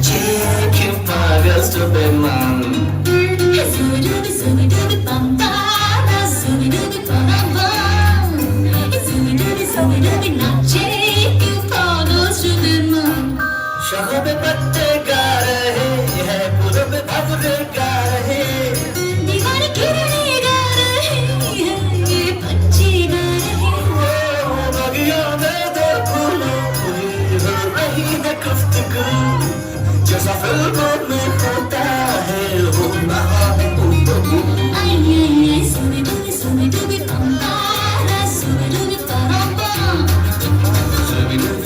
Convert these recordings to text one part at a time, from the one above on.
Chicken nuggets to be man. Zoomy doomy zoomy doomy bum bum, zoomy doomy bum bum. Zoomy doomy zoomy doomy not chicken nuggets to be man. शहर में बच्चे गा रहे हैं, पूरब में भवरे गा रहे हैं, दीवार किरणें गा रहे हैं, ये बच्चे गा रहे हैं। बगियों में दो फूलों की हो रही है गुफ्तगू, जैसा फिल्मों में होता है हो रहा है गुफ्तगू। आई आई आई सुनी डूबी पंपारा, सुनी डूबी पंपारा,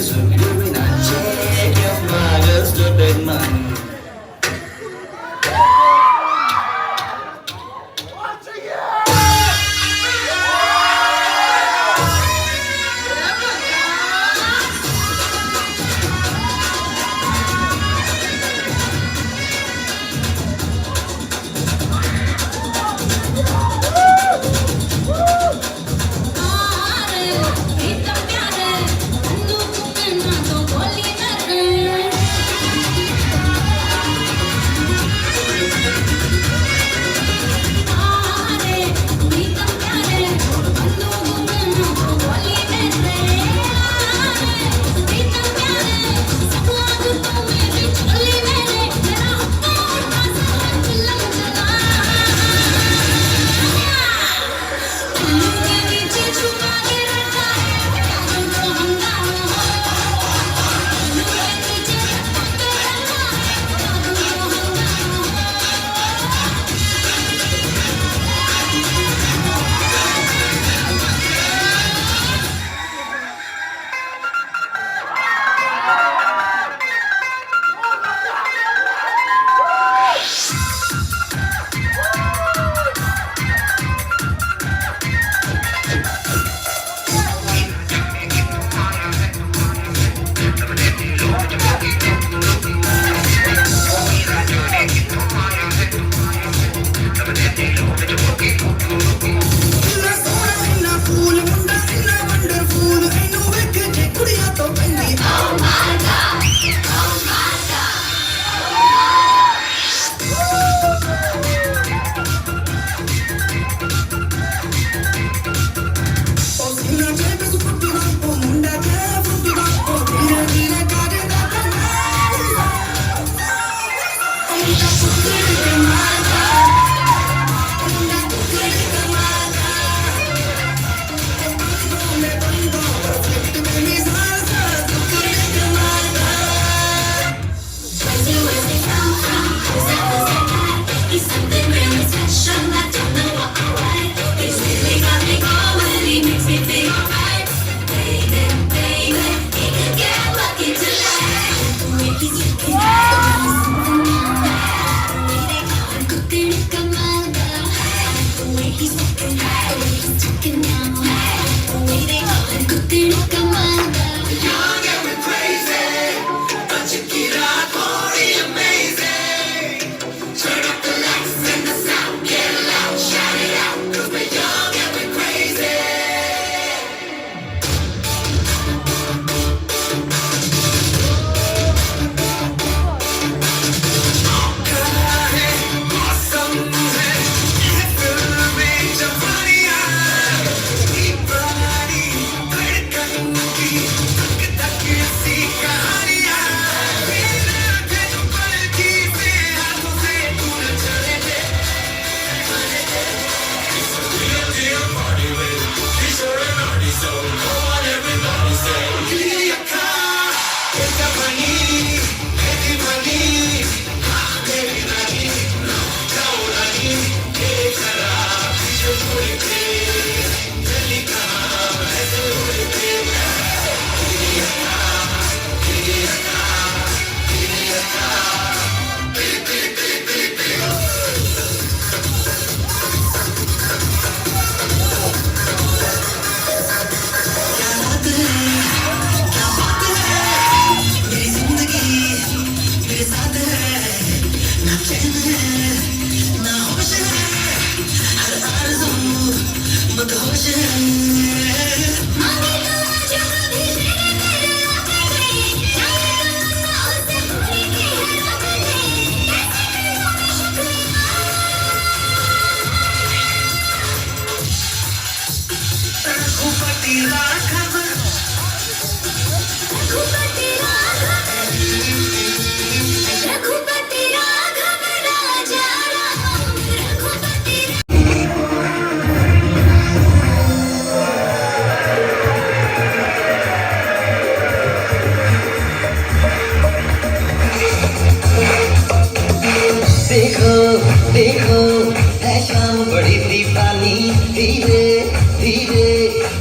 सुनी डूबी नाचे क्यों मागस तो big man. रघुपति राघव रघुपति राघव राजा राम रघुपति देखो देखो है शाम बड़ी दीवानी धीरे धीरे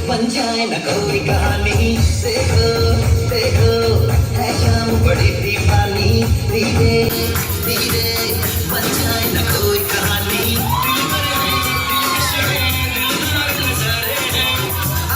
बन जाए न कोई कहानी देखो देखो है शाम बड़ी दीवानी धीरे धीरे बन जाए न कोई कहानी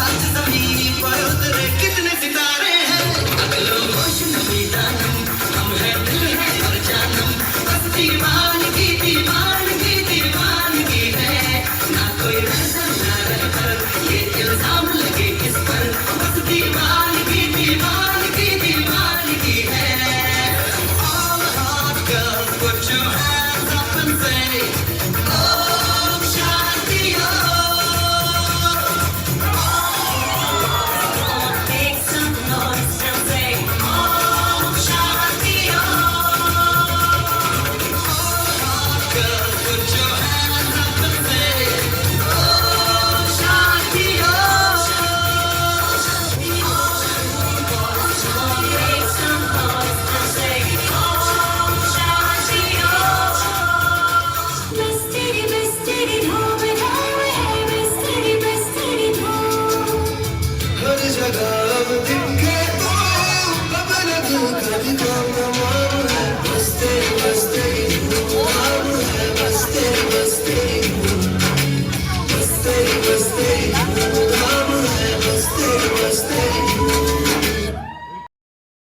आज जमीन पर उतरे कितने सितारे हैं अगलो रोशन भी दानम हम हैं दिल है और जानम बस दीवानगी दीवानगी दीवानगी है ना कोई रहता ना रहता ये इल्जाम लगे किस पर बस दीवानगी दीवानगी दीवानगी है all hot girls put your hands up and say om shanti make some noise and say om shanti girls put your hands up and say om shanti make some noise and say om shanti Mystery dhum dhum hai mystery dhum हर जगह अब दिखे तो अब न दिल कभी कम नमाम है मस्ते मस्ते धूम है मस्ते मस्ते धूम मस्ते मस्ते धूम